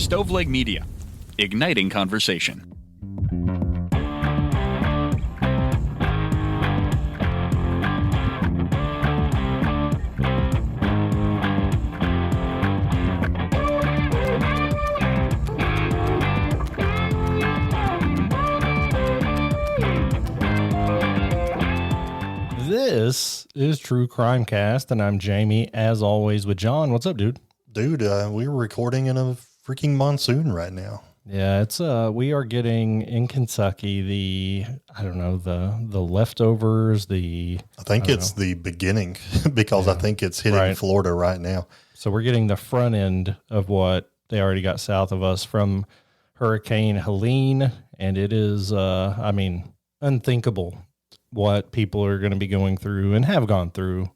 Stoveleg Media, igniting conversation. This is True Crime Cast, and I'm Jamie, as always, with John. What's up, dude? Dude, we're recording in a freaking monsoon right now. Yeah, it's we are getting in Kentucky the leftovers, I think it's the beginning because I think it's hitting Florida right now. So we're getting the front end of what they already got south of us from Hurricane Helene, and it is unthinkable what people are going to be going through and have gone through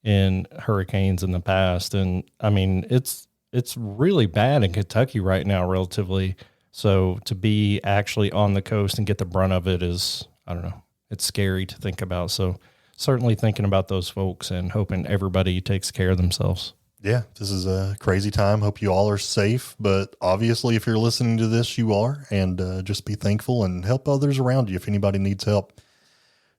in hurricanes in the past. And I mean, it's really bad in Kentucky right now, relatively. So to be actually on the coast and get the brunt of it is, I don't know, it's scary to think about. So certainly thinking about those folks and hoping everybody takes care of themselves. Yeah, this is a crazy time. Hope you all are safe, but obviously if you're listening to this, you are, and just be thankful and help others around you if anybody needs help.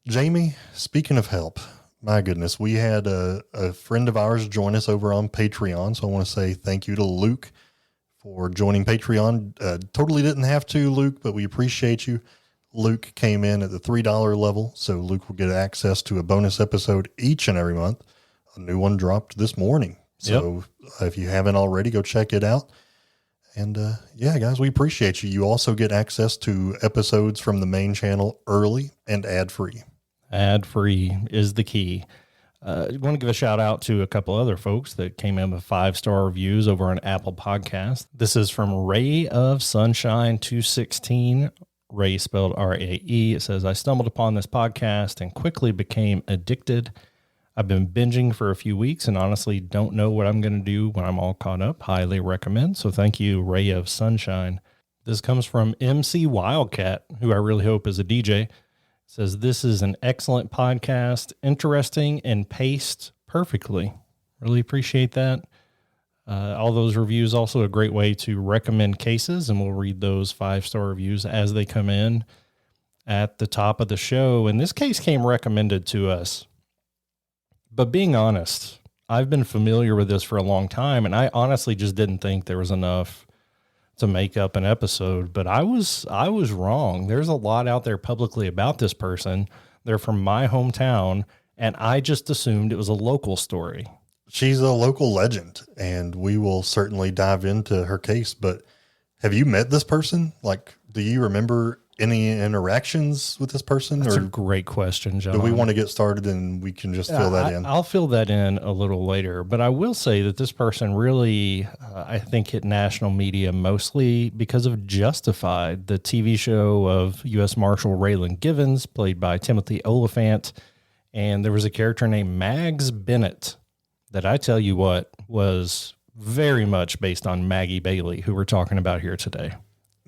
Jamie, speaking of help, my goodness, we had a friend of ours join us over on Patreon. So I want to say thank you to Luke for joining Patreon. Totally didn't have to, Luke, but we appreciate you. Luke came in at the $3 level. So Luke will get access to a bonus episode each and every month. A new one dropped this morning. So if you haven't already, go check it out. And yeah, guys, we appreciate you. You also get access to episodes from the main channel early and ad-free. Ad-free is the key. I want to give a shout out to a couple other folks that came in with 5-star reviews over on Apple Podcast. This is from Ray of Sunshine 216. Ray spelled R-A-E. It says, I stumbled upon this podcast and quickly became addicted. I've been binging for a few weeks and honestly don't know what I'm going to do when I'm all caught up. Highly recommend. So thank you, Ray of Sunshine. This comes from MC Wildcat, who I really hope is a DJ. Says, this is an excellent podcast, interesting and paced perfectly. Really appreciate that. All those reviews, also a great way to recommend cases, and we'll read those 5-star reviews as they come in at the top of the show. And this case came recommended to us. But being honest, I've been familiar with this for a long time, and I honestly just didn't think there was enough to make up an episode, but I was wrong. There's a lot out there publicly about this person. They're from my hometown, and I just assumed it was a local story. She's a local legend, and we will certainly dive into her case. But have you met this person? Like, do you remember any interactions with this person? That's a great question, John. Do we want to get started and we can just fill that in? I'll fill that in a little later, but I will say that this person really, I think, hit national media mostly because of Justified, the TV show of U.S. Marshal Raylan Givens, played by Timothy Oliphant. And there was a character named Mags Bennett that, I tell you what, was very much based on Maggie Bailey, who we're talking about here today.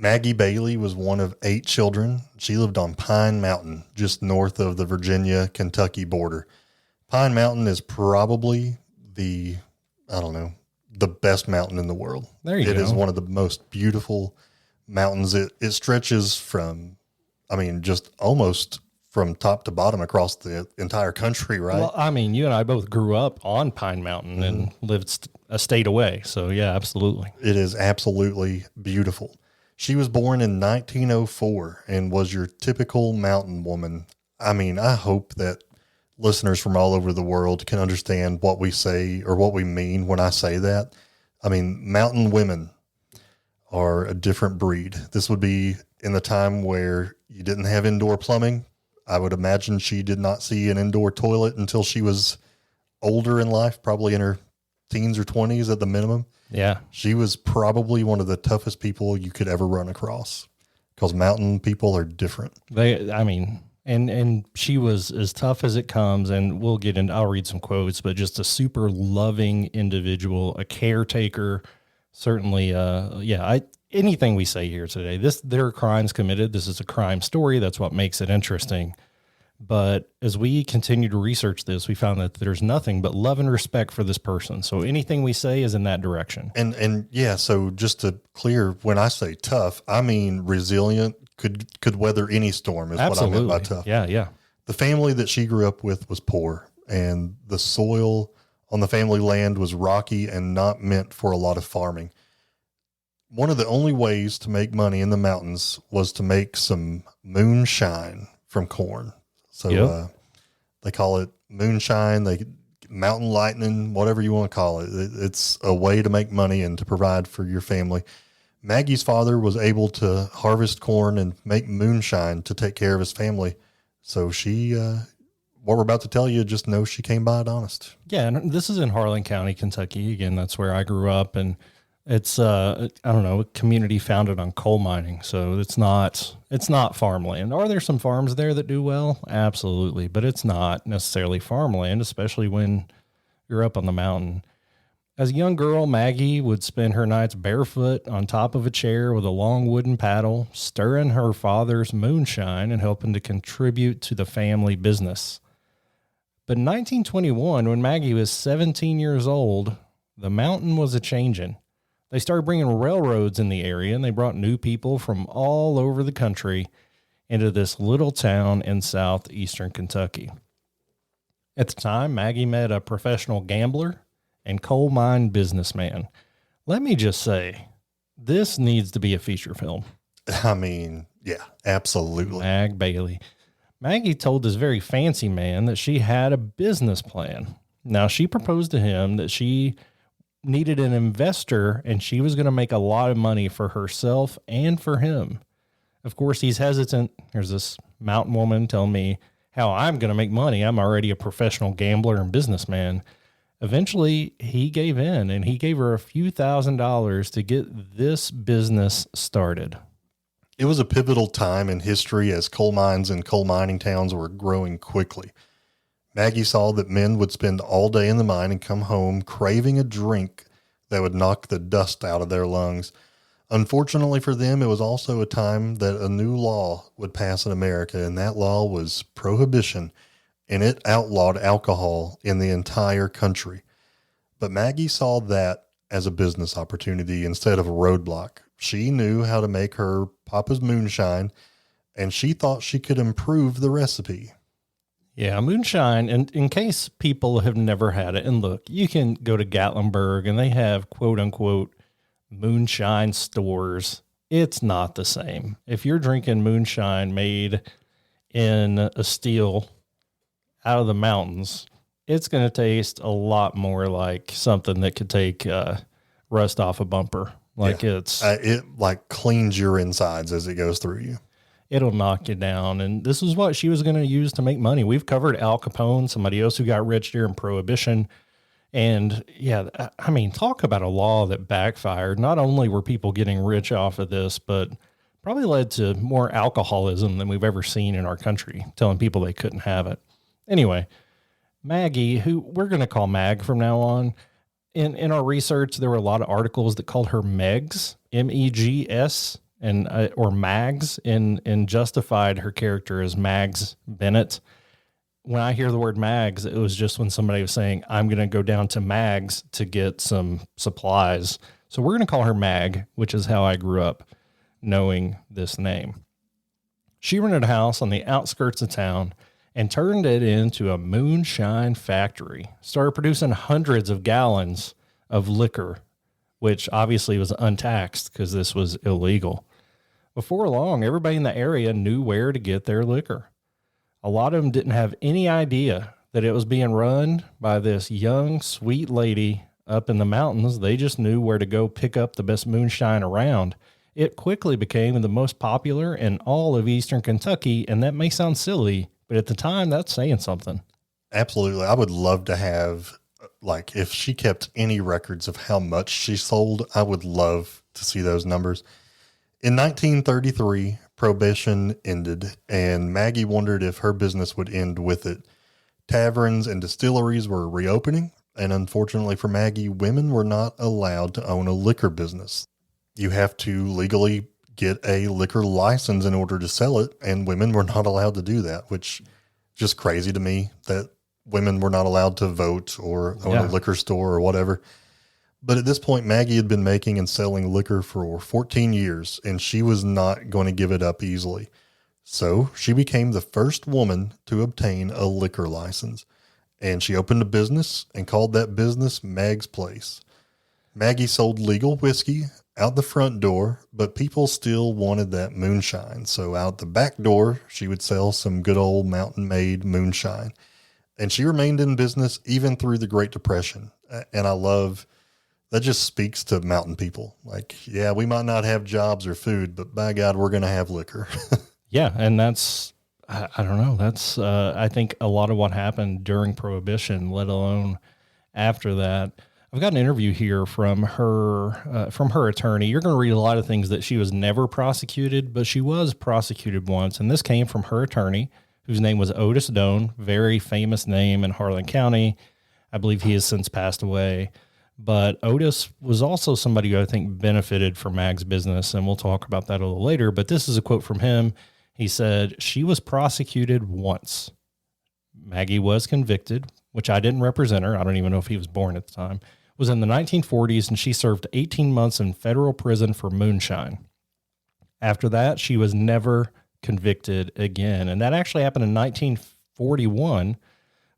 Maggie Bailey was one of 8 children. She lived on Pine Mountain, just north of the Virginia-Kentucky border. Pine Mountain is probably the best mountain in the world. There you go. It is one of the most beautiful mountains. It stretches from, just almost from top to bottom across the entire country, right? Well, you and I both grew up on Pine Mountain and lived a state away. So, yeah, absolutely. It is absolutely beautiful. She was born in 1904 and was your typical mountain woman. I hope that listeners from all over the world can understand what we say or what we mean when I say that. Mountain women are a different breed. This would be in the time where you didn't have indoor plumbing. I would imagine she did not see an indoor toilet until she was older in life, probably in her teens or 20s at the minimum. Yeah. She was probably one of the toughest people you could ever run across because mountain people are different. And she was as tough as it comes, and I'll read some quotes, but just a super loving individual, a caretaker, certainly. Anything we say here today, there are crimes committed. This is a crime story. That's what makes it interesting. But as we continue to research this, we found that there's nothing but love and respect for this person. So anything we say is in that direction. And yeah, so just to clear, when I say tough, I mean resilient, could weather any storm is Absolutely. what I meant by tough. Yeah. The family that she grew up with was poor, and the soil on the family land was rocky and not meant for a lot of farming. One of the only ways to make money in the mountains was to make some moonshine from corn. So they call it moonshine, mountain lightning, whatever you want to call it. It's a way to make money and to provide for your family. Maggie's father was able to harvest corn and make moonshine to take care of his family. So she, what we're about to tell you, just know she came by it honest. Yeah. And this is in Harlan County, Kentucky. Again, that's where I grew up. And it's, I don't know, a community founded on coal mining. So it's not farmland. Are there some farms there that do well? Absolutely. But it's not necessarily farmland, especially when you're up on the mountain. As a young girl, Maggie would spend her nights barefoot on top of a chair with a long wooden paddle, stirring her father's moonshine and helping to contribute to the family business. But in 1921, when Maggie was 17 years old, the mountain was a-changin'. They started bringing railroads in the area, and they brought new people from all over the country into this little town in southeastern Kentucky. At the time, Maggie met a professional gambler and coal mine businessman. Let me just say, this needs to be a feature film. I mean, yeah, absolutely. Maggie Bailey. Maggie told this very fancy man that she had a business plan. Now, she proposed to him that she needed an investor and she was going to make a lot of money for herself and for him. Of course, he's hesitant. There's this mountain woman telling me how I'm going to make money. I'm already a professional gambler and businessman. Eventually, he gave in and he gave her a few $1,000s to get this business started. It was a pivotal time in history as coal mines and coal mining towns were growing quickly. Maggie saw that men would spend all day in the mine and come home craving a drink that would knock the dust out of their lungs. Unfortunately for them, it was also a time that a new law would pass in America, and that law was prohibition, and it outlawed alcohol in the entire country. But Maggie saw that as a business opportunity instead of a roadblock. She knew how to make her papa's moonshine, and she thought she could improve the recipe. Yeah, moonshine, and in case people have never had it, and look, you can go to Gatlinburg and they have quote unquote moonshine stores. It's not the same. If you're drinking moonshine made in a still out of the mountains, it's going to taste a lot more like something that could take rust off a bumper. It like cleans your insides as it goes through you. It'll knock you down. And this is what she was going to use to make money. We've covered Al Capone, somebody else who got rich during Prohibition. And yeah, I mean, talk about a law that backfired. Not only were people getting rich off of this, but probably led to more alcoholism than we've ever seen in our country, telling people they couldn't have it. Anyway, Maggie, who we're going to call Mag from now on, in our research, there were a lot of articles that called her Megs, M-E-G-S, and or Mags, and justified her character as Mags Bennett. When I hear the word Mags, it was just when somebody was saying, I'm going to go down to Mags to get some supplies. So we're going to call her Mag, which is how I grew up knowing this name. She rented a house on the outskirts of town and turned it into a moonshine factory, started producing hundreds of gallons of liquor, which obviously was untaxed because this was illegal. Before long, everybody in the area knew where to get their liquor. A lot of them didn't have any idea that it was being run by this young, sweet lady up in the mountains. They just knew where to go pick up the best moonshine around. It quickly became the most popular in all of Eastern Kentucky, and that may sound silly, but at the time, that's saying something. Absolutely. I would love to have, like, if she kept any records of how much she sold, I would love to see those numbers. In 1933, Prohibition ended, and Maggie wondered if her business would end with it. Taverns and distilleries were reopening, and unfortunately for Maggie, women were not allowed to own a liquor business. You have to legally get a liquor license in order to sell it, and women were not allowed to do that, which just crazy to me that women were not allowed to vote or own a liquor store or whatever. But at this point, Maggie had been making and selling liquor for 14 years, and she was not going to give it up easily. So she became the first woman to obtain a liquor license, and she opened a business and called that business Mag's Place. Maggie sold legal whiskey out the front door, but people still wanted that moonshine. So out the back door, she would sell some good old mountain-made moonshine. And she remained in business even through the Great Depression. And I love, that just speaks to mountain people. Like, yeah, we might not have jobs or food, but by God, we're going to have liquor. Yeah. And that's, I don't know. That's, I think a lot of what happened during Prohibition, let alone after that. I've got an interview here from her attorney. You're going to read a lot of things that she was never prosecuted, but she was prosecuted once. And this came from her attorney, whose name was Otis Doan, very famous name in Harlan County. I believe he has since passed away. But Otis was also somebody who I think benefited from Mag's business, and we'll talk about that a little later. But this is a quote from him. He said, "She was prosecuted once. Maggie was convicted," which I didn't represent her. I don't even know if he was born at the time. Was in the 1940s, and she served 18 months in federal prison for moonshine. After that, she was never convicted again. And that actually happened in 1941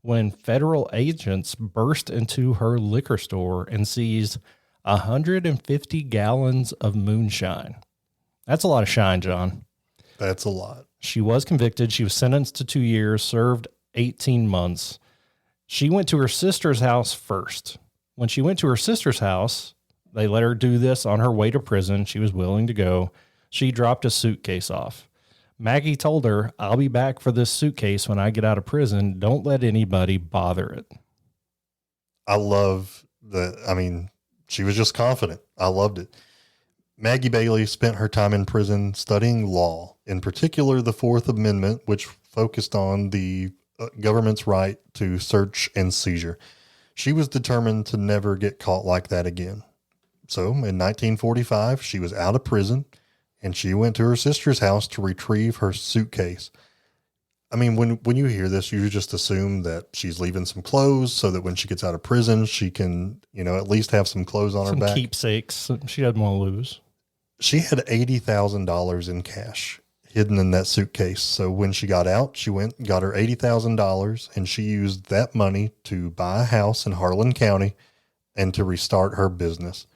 when federal agents burst into her liquor store and seized 150 gallons of moonshine. That's a lot of shine, John. That's a lot. She was convicted. She was sentenced to 2 years, served 18 months. She went to her sister's house first. When she went to her sister's house, they let her do this on her way to prison. She was willing to go. She dropped a suitcase off. Maggie told her, "I'll be back for this suitcase when I get out of prison. Don't let anybody bother it." I love that. I mean, she was just confident. I loved it. Maggie Bailey spent her time in prison studying law, in particular the Fourth Amendment, which focused on the government's right to search and seizure. She was determined to never get caught like that again. So in 1945, she was out of prison and she went to her sister's house to retrieve her suitcase. I mean, when you hear this, you just assume that she's leaving some clothes so that when she gets out of prison, she can, at least have some clothes on her back. Keepsakes. She had more to lose. She had $80,000 in cash hidden in that suitcase. So when she got out, she went and got her $80,000, and she used that money to buy a house in Harlan County and to restart her business.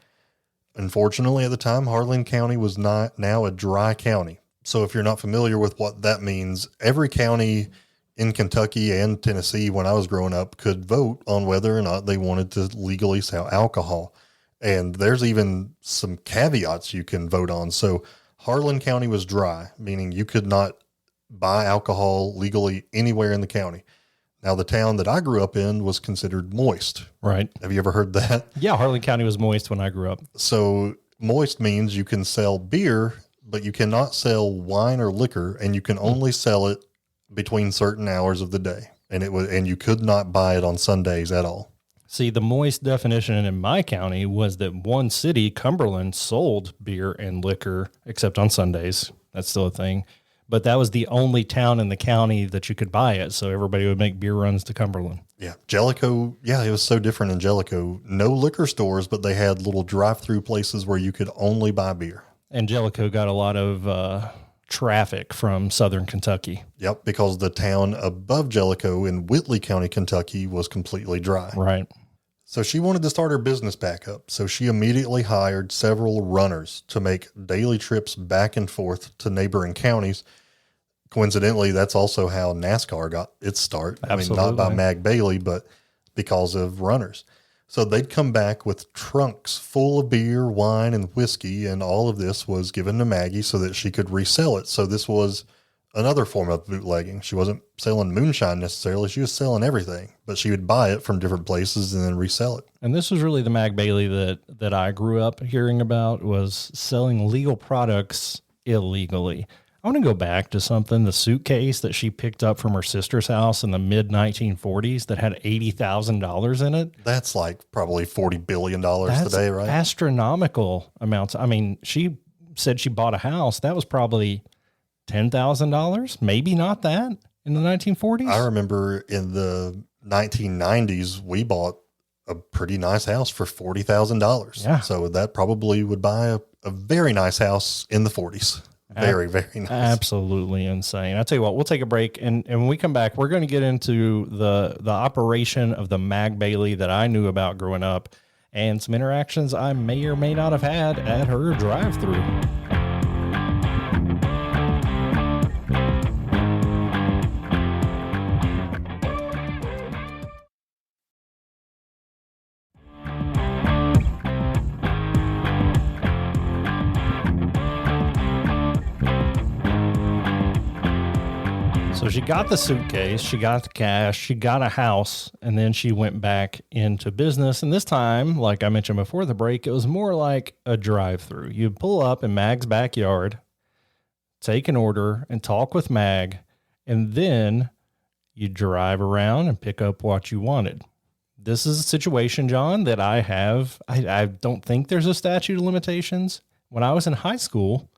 Unfortunately, at the time, Harlan County was not now a dry county. So if you're not familiar with what that means, every county in Kentucky and Tennessee when I was growing up could vote on whether or not they wanted to legally sell alcohol. And there's even some caveats you can vote on. So Harlan County was dry, meaning you could not buy alcohol legally anywhere in the county. Now, the town that I grew up in was considered moist. Right. Have you ever heard that? Yeah, Harlan County was moist when I grew up. So moist means you can sell beer, but you cannot sell wine or liquor, and you can only sell it between certain hours of the day. And you could not buy it on Sundays at all. See, the moist definition in my county was that one city, Cumberland, sold beer and liquor, except on Sundays. That's still a thing. But that was the only town in the county that you could buy it. So everybody would make beer runs to Cumberland. Yeah. Jellicoe. Yeah. It was so different in Jellicoe. No liquor stores, but they had little drive-through places where you could only buy beer. And Jellicoe got a lot of traffic from southern Kentucky. Yep. Because the town above Jellicoe in Whitley County, Kentucky was completely dry. Right. So she wanted to start her business back up. So she immediately hired several runners to make daily trips back and forth to neighboring counties. Coincidentally, that's also how NASCAR got its start. Absolutely. I mean, not by Maggie Bailey, but because of runners. So they'd come back with trunks full of beer, wine, and whiskey, and all of this was given to Maggie so that she could resell it. So this was another form of bootlegging. She wasn't selling moonshine necessarily. She was selling everything, but she would buy it from different places and then resell it. And this was really the Maggie Bailey that I grew up hearing about, was selling legal products illegally. I want to go back to something, the suitcase that she picked up from her sister's house in the mid 1940s that had $80,000 in it. That's like probably $40 billion today, right? Astronomical amounts. I mean, she said she bought a house. That was probably $10,000, maybe not that. in the 1940s? I remember in the 1990s, we bought a pretty nice house for $40,000. Yeah. So that probably would buy a very nice house in the 40s. Very, very nice. Absolutely insane. I'll tell you what, we'll take a break. And when we come back, we're going to get into the operation of the Mag Bailey that I knew about growing up and some interactions I may or may not have had at her drive-thru. So she got the suitcase, she got the cash, she got a house, and then she went back into business. And this time, like I mentioned before the break, it was more like a drive-through. You pull up in Mag's backyard, take an order, and talk with Mag, and then you drive around and pick up what you wanted. This is a situation, John, that I have. I don't think there's a statute of limitations. When I was in high school,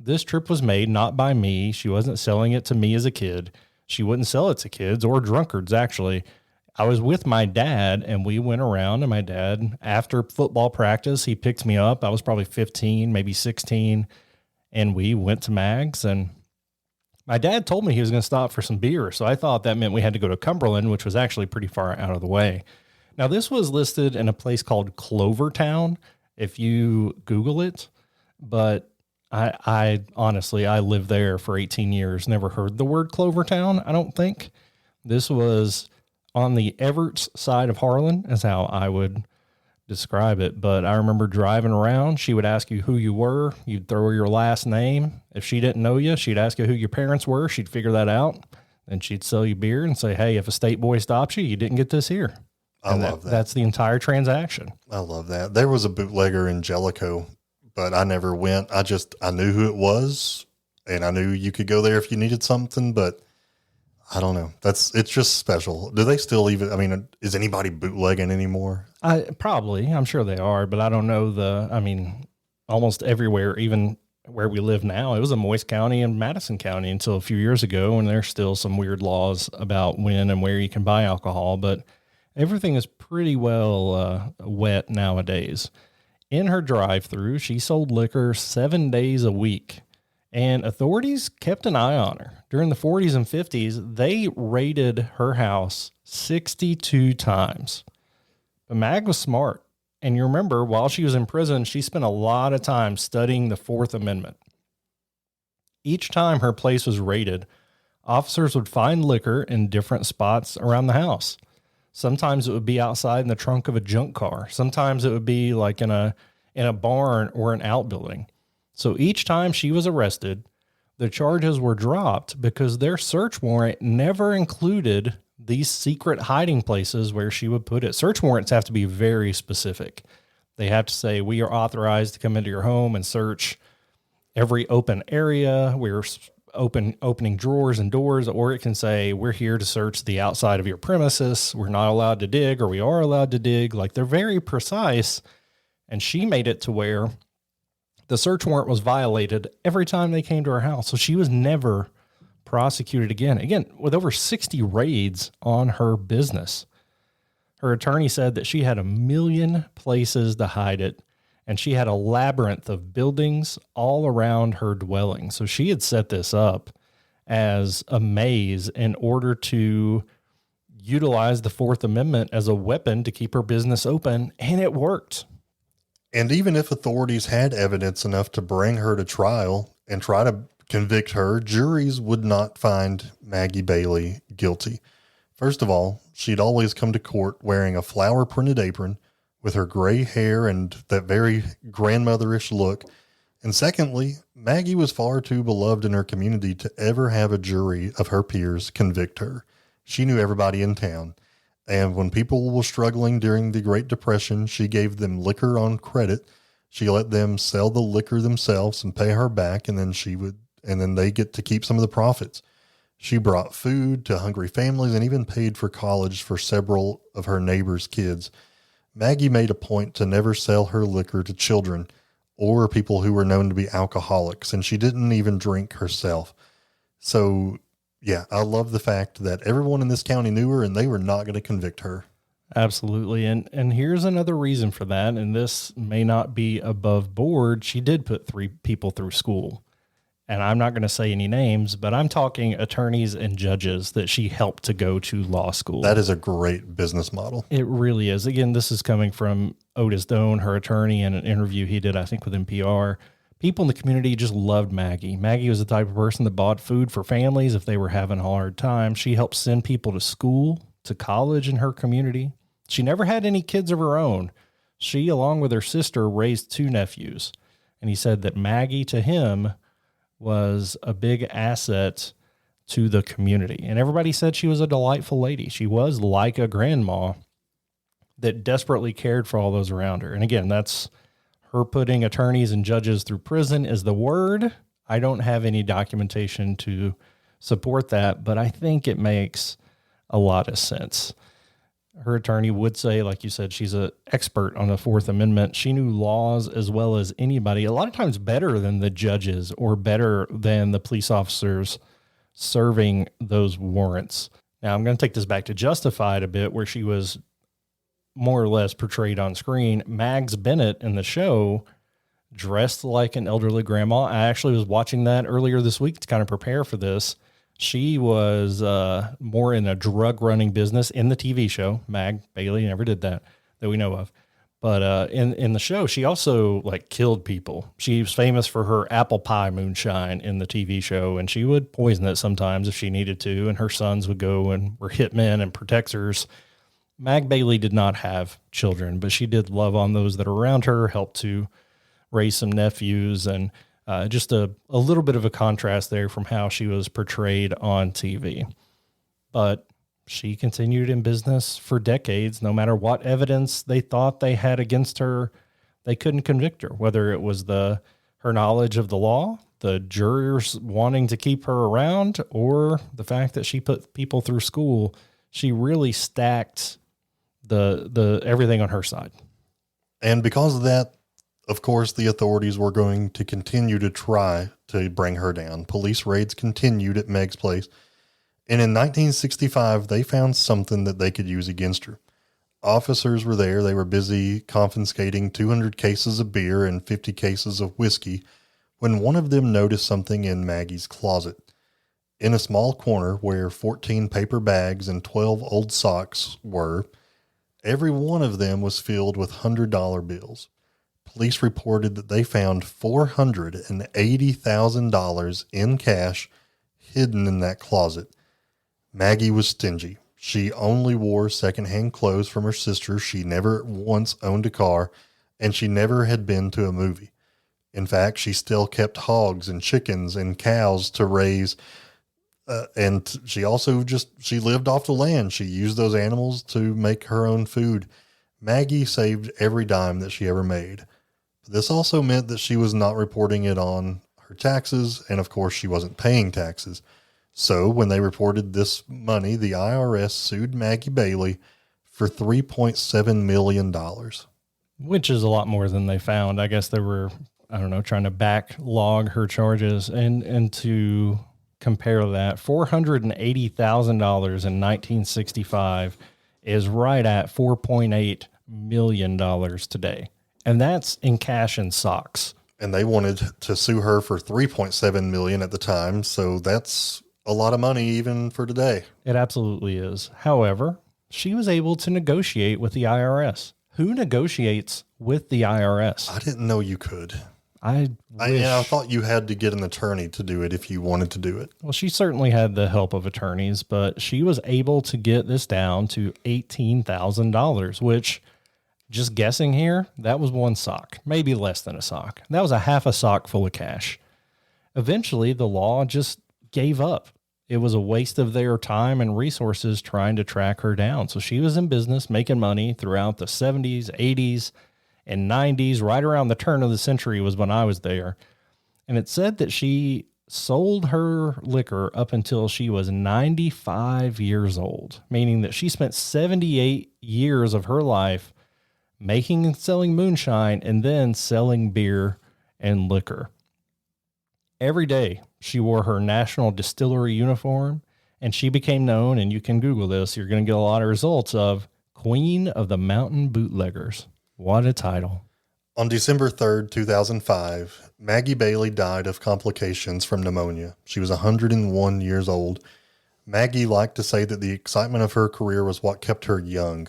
this trip was made not by me. She wasn't selling it to me as a kid. She wouldn't sell it to kids or drunkards, actually. I was with my dad, and we went around, and my dad, after football practice, he picked me up. I was probably 15, maybe 16, and we went to Mag's, and my dad told me he was going to stop for some beer, so I thought that meant we had to go to Cumberland, which was actually pretty far out of the way. Now, this was listed in a place called Clovertown, if you Google it, but I honestly, I lived there for 18 years, never heard the word Clovertown, I don't think. This was on the Everts side of Harlan, is how I would describe it. But I remember driving around. She would ask you who you were. You'd throw her your last name. If she didn't know you, she'd ask you who your parents were. She'd figure that out. Then she'd sell you beer and say, hey, if a state boy stops you, you didn't get this here. I love that. That's the entire transaction. I love that. There was a bootlegger in Jellicoe, but I never went. I knew who it was, and I knew you could go there if you needed something, but I don't know. It's just special. Do they still even, is anybody bootlegging anymore? Probably, I'm sure they are, but I don't know almost everywhere, even where we live now, it was in Moist County and Madison County until a few years ago. And there's still some weird laws about when and where you can buy alcohol, but everything is pretty well wet nowadays. In her drive-thru, she sold liquor 7 days a week, and authorities kept an eye on her. During the 40s and 50s, they raided her house 62 times. But Mag was smart, and you remember, while she was in prison, she spent a lot of time studying the Fourth Amendment. Each time her place was raided, officers would find liquor in different spots around the house. Sometimes it would be outside in the trunk of a junk car. Sometimes it would be like in a barn or an outbuilding. So each time she was arrested, the charges were dropped because their search warrant never included these secret hiding places where she would put it. Search warrants have to be very specific. They have to say, we are authorized to come into your home and search every open area. We're opening drawers and doors, or it can say, we're here to search the outside of your premises. We're not allowed to dig, or we are allowed to dig. Like, they're very precise. And she made it to where the search warrant was violated every time they came to her house. So she was never prosecuted again, with over 60 raids on her business. Her attorney said that she had 1 million places to hide it, and she had a labyrinth of buildings all around her dwelling. So she had set this up as a maze in order to utilize the Fourth Amendment as a weapon to keep her business open, and it worked. And even if authorities had evidence enough to bring her to trial and try to convict her, juries would not find Maggie Bailey guilty. First of all, she'd always come to court wearing a flower-printed apron with her gray hair and that very grandmotherish look. And secondly, Maggie was far too beloved in her community to ever have a jury of her peers convict her. She knew everybody in town. And when people were struggling during the Great Depression, she gave them liquor on credit. She let them sell the liquor themselves and pay her back, and then they get to keep some of the profits. She brought food to hungry families and even paid for college for several of her neighbors' kids. Maggie made a point to never sell her liquor to children or people who were known to be alcoholics, and she didn't even drink herself. So Yeah, I love the fact that everyone in this county knew her and they were not going to convict her. Absolutely. And here's another reason for that. And this may not be above board. She did put 3 people through school. And I'm not going to say any names, but I'm talking attorneys and judges that she helped to go to law school. That is a great business model. It really is. Again, this is coming from Otis Doan, her attorney, in an interview he did, I think, with NPR. People in the community just loved Maggie. Maggie was the type of person that bought food for families if they were having a hard time. She helped send people to school, to college in her community. She never had any kids of her own. She, along with her sister, raised 2 nephews. And he said that Maggie, to him, was a big asset to the community. And everybody said she was a delightful lady. She was like a grandma that desperately cared for all those around her. And again, that's her putting attorneys and judges through prison is the word. I don't have any documentation to support that, but I think it makes a lot of sense. Her attorney would say, like you said, she's an expert on the 4th Amendment. She knew laws as well as anybody, a lot of times better than the judges or better than the police officers serving those warrants. Now, I'm going to take this back to Justified a bit, where she was more or less portrayed on screen. Mags Bennett in the show dressed like an elderly grandma. I actually was watching that earlier this week to kind of prepare for this. She was more in a drug running business in the TV show. Maggie Bailey never did that we know of. But in the show, she also like killed people. She was famous for her apple pie moonshine in the TV show, and she would poison it sometimes if she needed to. And her sons would go and were hitmen and protectors. Mag Bailey did not have children, but she did love on those that are around her, helped to raise some nephews, and just a little bit of a contrast there from how she was portrayed on TV. But she continued in business for decades. No matter what evidence they thought they had against her, they couldn't convict her, whether it was her knowledge of the law, the jurors wanting to keep her around, or the fact that she put people through school. She really stacked the everything on her side. And because of that, of course, the authorities were going to continue to try to bring her down. Police raids continued at Meg's place. And in 1965, they found something that they could use against her. Officers were there. They were busy confiscating 200 cases of beer and 50 cases of whiskey when one of them noticed something in Maggie's closet. In a small corner where 14 paper bags and 12 old socks were, every one of them was filled with $100 bills. Police reported that they found $480,000 in cash hidden in that closet. Maggie was stingy. She only wore secondhand clothes from her sister. She never once owned a car, and she never had been to a movie. In fact, she still kept hogs and chickens and cows to raise, and she also she lived off the land. She used those animals to make her own food. Maggie saved every dime that she ever made. This also meant that she was not reporting it on her taxes, and of course she wasn't paying taxes. So when they reported this money, the IRS sued Maggie Bailey for $3.7 million. Which is a lot more than they found. I guess they were, trying to backlog her charges. And to compare that, $480,000 in 1965 is right at $4.8 million today. And that's in cash and socks. And they wanted to sue her for $3.7 million at the time. So that's a lot of money even for today. It absolutely is. However, she was able to negotiate with the IRS. Who negotiates with the IRS? I didn't know you could. I thought you had to get an attorney to do it if you wanted to do it. Well, she certainly had the help of attorneys, but she was able to get this down to $18,000, which, just guessing here, that was one sock, maybe less than a sock. That was a half a sock full of cash. Eventually, the law just gave up. It was a waste of their time and resources trying to track her down. So she was in business making money throughout the 70s, 80s, and 90s. Right around the turn of the century was when I was there. And it said that she sold her liquor up until she was 95 years old, meaning that she spent 78 years of her life making and selling moonshine and then selling beer and liquor. Every day she wore her National Distillery uniform, And she became known, and you can Google this, you're going to get a lot of results of Queen of the Mountain Bootleggers. What a title. On December 3rd, 2005, Maggie Bailey died of complications from pneumonia. She was 101 years old. Maggie liked to say that the excitement of her career was what kept her young.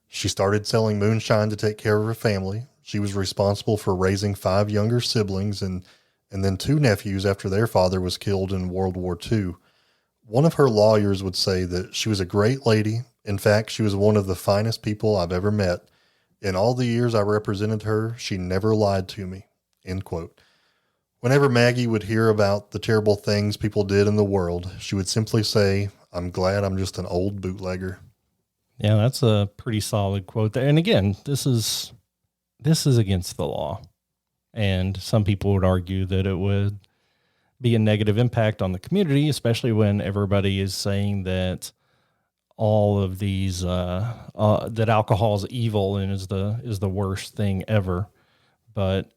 She started selling moonshine to take care of her family. She was responsible for raising 5 younger siblings and then 2 nephews after their father was killed in World War II. One of her lawyers would say that she was a great lady. In fact, she was one of the finest people I've ever met. In all the years I represented her, she never lied to me, end quote. Whenever Maggie would hear about the terrible things people did in the world, she would simply say, "I'm glad I'm just an old bootlegger." Yeah, that's a pretty solid quote there. And again, this is against the law. And some people would argue that it would be a negative impact on the community, especially when everybody is saying that all of these, that alcohol is evil and is the worst thing ever. But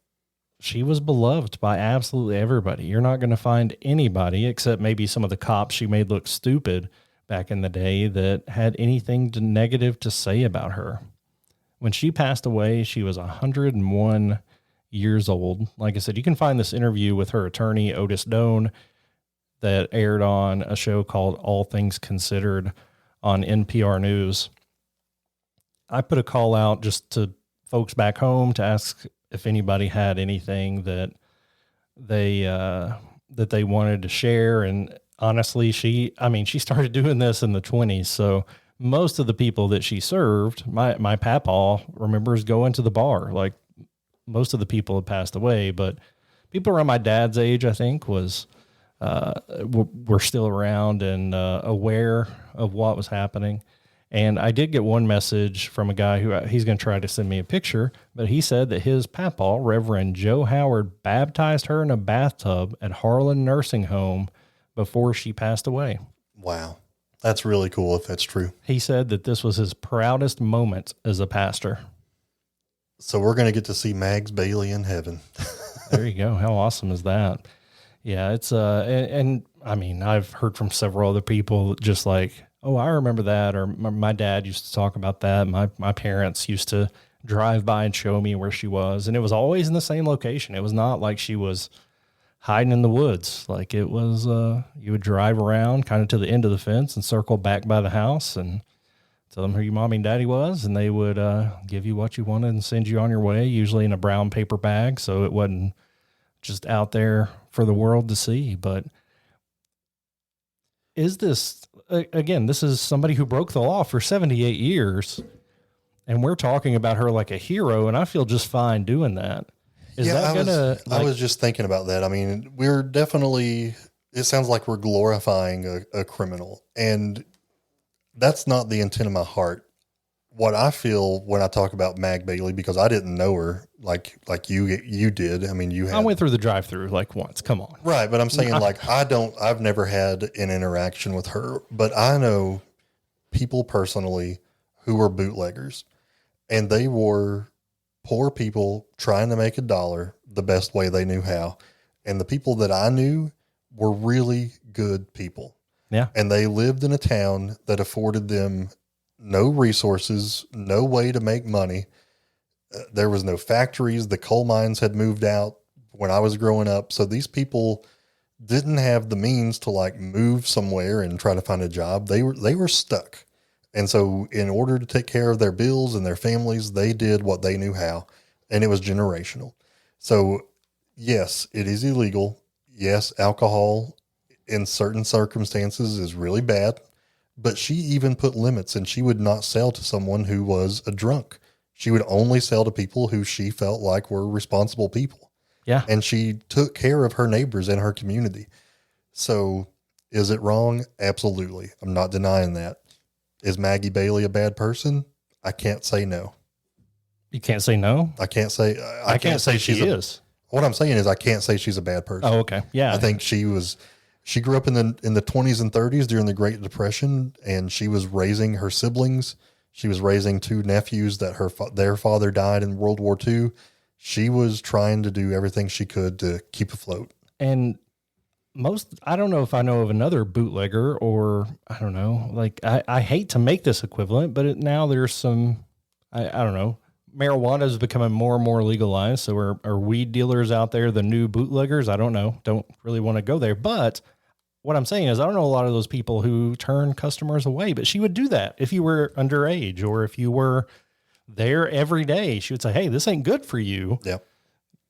she was beloved by absolutely everybody. You're not going to find anybody, except maybe some of the cops she made look stupid back in the day, that had anything negative to say about her. When she passed away, she was 101 years old. Like I said, you can find this interview with her attorney, Otis Doan, that aired on a show called All Things Considered on NPR News. I put a call out just to folks back home to ask if anybody had anything that they wanted to share. And honestly, she started doing this in the 1920s. So most of the people that she served, my papaw remembers going to the bar. Like, most of the people had passed away, but people around my dad's age, I think, were still around and aware of what was happening. And I did get one message from a guy who he's going to try to send me a picture, but he said that his papaw, Reverend Joe Howard, baptized her in a bathtub at Harlan Nursing Home before she passed away. Wow. That's really cool if that's true. He said that this was his proudest moment as a pastor. So we're going to get to see Mags Bailey in heaven. There you go. How awesome is that? Yeah, it's and I mean, I've heard from several other people just like, oh, I remember that, or my dad used to talk about that. My parents used to drive by and show me where she was, and it was always in the same location. It was not like she was hiding in the woods. Like, it was, you would drive around kind of to the end of the fence and circle back by the house and tell them who your mommy and daddy was, and they would give you what you wanted and send you on your way, usually in a brown paper bag, so it wasn't just out there for the world to see. But is this, again, this is somebody who broke the law for 78 years, and we're talking about her like a hero, and I feel just fine doing that. Is that gonna? I was just thinking about that. I mean, we're definitely, it sounds like we're glorifying a criminal, and that's not the intent of my heart. What I feel when I talk about Mag Bailey, because I didn't know her like you did. I mean, I went through the drive-through like once. Come on. Right. But I'm saying I've never had an interaction with her, but I know people personally who were bootleggers, and they were poor people trying to make $1 the best way they knew how. And the people that I knew were really good people. Yeah. And they lived in a town that afforded them no resources, no way to make money. There was no factories. The coal mines had moved out when I was growing up. So these people didn't have the means to like move somewhere and try to find a job. They were stuck. And so in order to take care of their bills and their families, they did what they knew how, and it was generational. So yes, it is illegal. Yes, alcohol in certain circumstances is really bad, but she even put limits, and she would not sell to someone who was a drunk. She would only sell to people who she felt like were responsible people. Yeah. And she took care of her neighbors in her community. So is it wrong? Absolutely. I'm not denying that. Is Maggie Bailey a bad person? I can't say no. You can't say no? I can't say, I can't say she is. What I'm saying is I can't say she's a bad person. Oh, okay. Yeah. I think she grew up in the 20s and 30s during the Great Depression, and she was raising her siblings. She was raising 2 nephews that their father died in World War II. She was trying to do everything she could to keep afloat. And I don't know if I know of another bootlegger, or I don't know, like I hate to make this equivalent, but now there's some, I don't know, marijuana is becoming more and more legalized. So are weed dealers out there the new bootleggers? I don't know. Don't really want to go there. But what I'm saying is I don't know a lot of those people who turn customers away, but she would do that if you were underage or if you were there every day. She would say, hey, this ain't good for you. Yeah.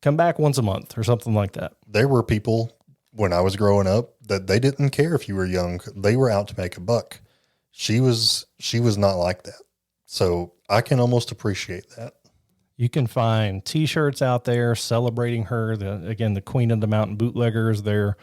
Come back once a month or something like that. There were people when I was growing up that they didn't care if you were young. They were out to make a buck. She was not like that. So I can almost appreciate that. You can find t-shirts out there celebrating her. The Queen of the Mountain Bootleggers. There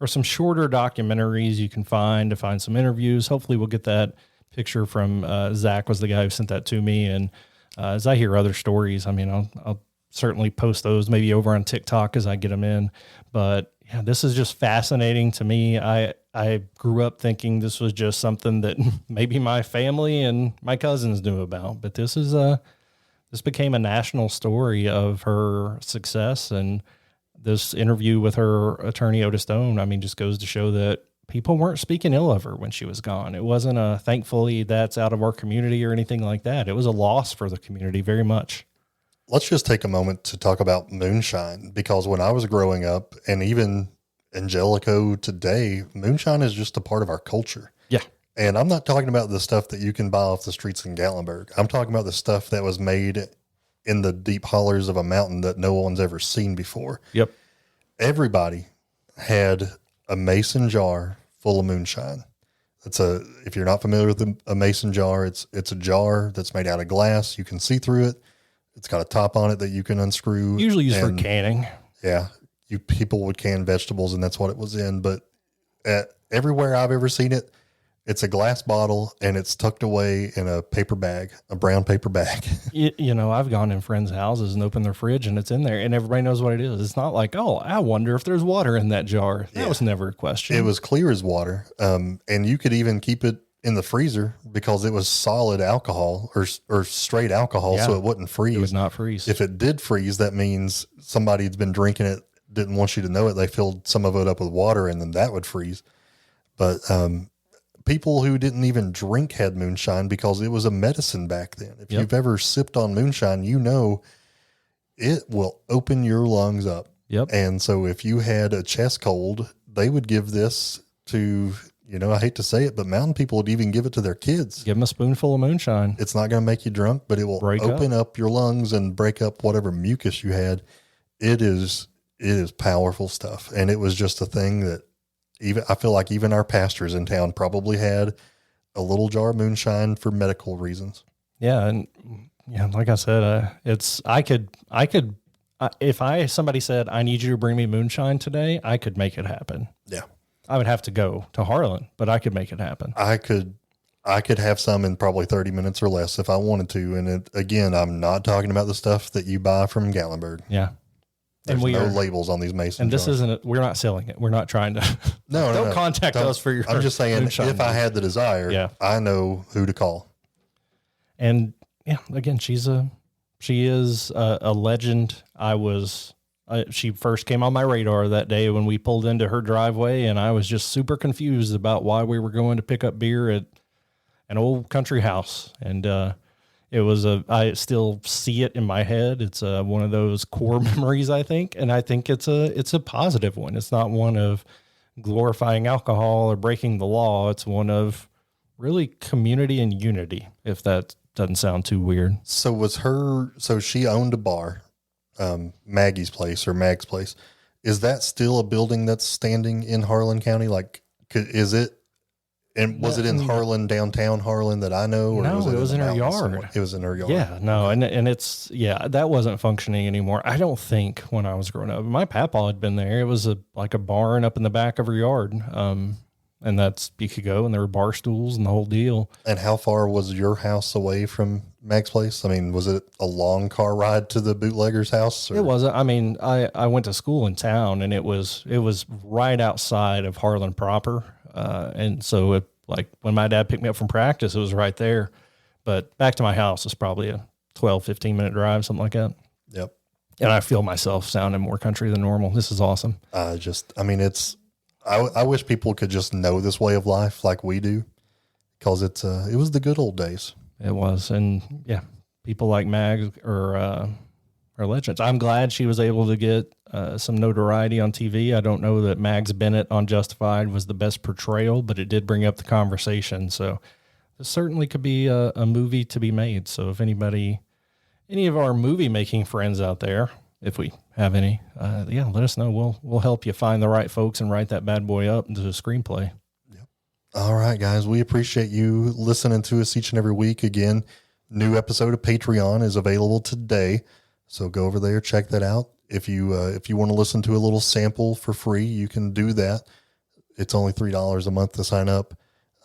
are some shorter documentaries you can find to find some interviews. Hopefully we'll get that picture from Zach was the guy who sent that to me. And as I hear other stories, I mean, I'll certainly post those maybe over on TikTok as I get them in. But yeah, this is just fascinating to me. I grew up thinking this was just something that maybe my family and my cousins knew about, but this became a national story of her success. And this interview with her attorney, Otis Stone, I mean, just goes to show that people weren't speaking ill of her when she was gone. It wasn't thankfully that's out of our community or anything like that. It was a loss for the community very much. Let's just take a moment to talk about moonshine, because when I was growing up, and even Angelico today, moonshine is just a part of our culture. Yeah. And I'm not talking about the stuff that you can buy off the streets in Gatlinburg. I'm talking about the stuff that was made in the deep hollers of a mountain that no one's ever seen before. Yep. Everybody had a mason jar full of moonshine. If you're not familiar with a mason jar, it's a jar that's made out of glass. You can see through it. It's got a top on it that you can unscrew. Usually used for canning. Yeah. People would can vegetables, and that's what it was in. But everywhere I've ever seen it, it's a glass bottle and it's tucked away in a paper bag, a brown paper bag. I've gone in friends' houses and opened their fridge and it's in there and everybody knows what it is. It's not like, oh, I wonder if there's water in that jar. That was never a question. It was clear as water. And you could even keep it in the freezer because it was solid alcohol or straight alcohol. So it wouldn't freeze. It would not freeze. If it did freeze, that means somebody had been drinking it, didn't want you to know it. They filled some of it up with water and then that would freeze. But, people who didn't even drink had moonshine because it was a medicine back then. If you've ever sipped on moonshine, you know it will open your lungs up. Yep. And so if you had a chest cold, they would give this to, I hate to say it, but mountain people would even give it to their kids. Give them a spoonful of moonshine. It's not going to make you drunk, but it will open up your lungs and break up whatever mucus you had. It is powerful stuff. And it was just a thing that I feel like even our pastors in town probably had a little jar of moonshine for medical reasons. Yeah. And like I said, if somebody said, I need you to bring me moonshine today, I could make it happen. Yeah. I would have to go to Harlan, but I could make it happen. I could have some in probably 30 minutes or less if I wanted to. And again, I'm not talking about the stuff that you buy from Gatlinburg. Yeah. There's no labels on these mason jars. And this we're not selling it. We're not trying to. Don't contact us for your. I'm just saying, if I had the desire, I know who to call. And again, she is a legend. She first came on my radar that day when we pulled into her driveway, and I was just super confused about why we were going to pick up beer at an old country house. And, I still see it in my head. It's one of those core memories, I think. And I think it's a positive one. It's not one of glorifying alcohol or breaking the law. It's one of really community and unity, if that doesn't sound too weird. So she owned a bar, Maggie's Place or Mag's Place. Is that still a building that's standing in Harlan County? Like, is it? And was it in Harlan, downtown Harlan that I know? Or no, it was in her yard. Somewhere? It was in her yard. Yeah, no, and that wasn't functioning anymore. I don't think when I was growing up. My papa had been there. It was like a barn up in the back of her yard. And you could go and there were bar stools and the whole deal. And how far was your house away from Mag's Place? I mean, was it a long car ride to the Bootleggers' house? Or? It wasn't. I mean, I went to school in town and it was right outside of Harlan proper. And so when my dad picked me up from practice, it was right there, but back to my house is probably a 12, 15-minute drive, something like that. Yep. And I feel myself sounding more country than normal. This is awesome. It's I wish people could just know this way of life like we do, because it was the good old days. It was. And yeah, people like Mag are legends. I'm glad she was able to get some notoriety on TV. I don't know that Mags Bennett on Justified was the best portrayal, but it did bring up the conversation. So this certainly could be a movie to be made. So if any of our movie making friends out there, if we have any, let us know. We'll help you find the right folks and write that bad boy up into a screenplay. Yep. All right, guys, we appreciate you listening to us each and every week. Again, new episode of Patreon is available today, so go over there, check that out. If you want to listen to a little sample for free, you can do that. It's only $3 a month to sign up.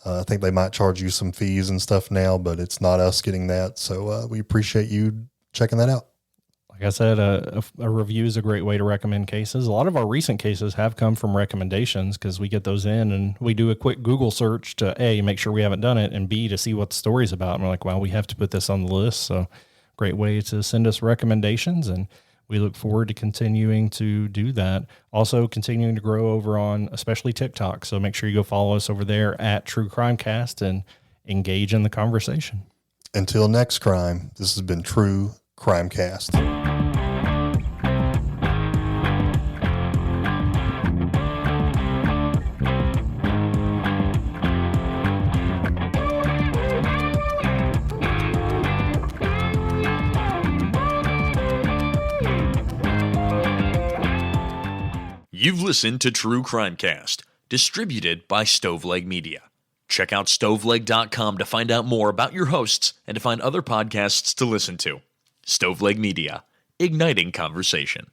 I think they might charge you some fees and stuff now, but it's not us getting that. So we appreciate you checking that out. Like I said, a review is a great way to recommend cases. A lot of our recent cases have come from recommendations because we get those in and we do a quick Google search to A, make sure we haven't done it, and B, to see what the story's about. And we're like, well, we have to put this on the list. So great way to send us recommendations, and we look forward to continuing to do that. Also continuing to grow over on especially TikTok. So make sure you go follow us over there at True Crime Cast and engage in the conversation. Until next crime, this has been True Crime Cast. You've listened to True Crime Cast, distributed by Stoveleg Media. Check out stoveleg.com to find out more about your hosts and to find other podcasts to listen to. Stoveleg Media, igniting conversation.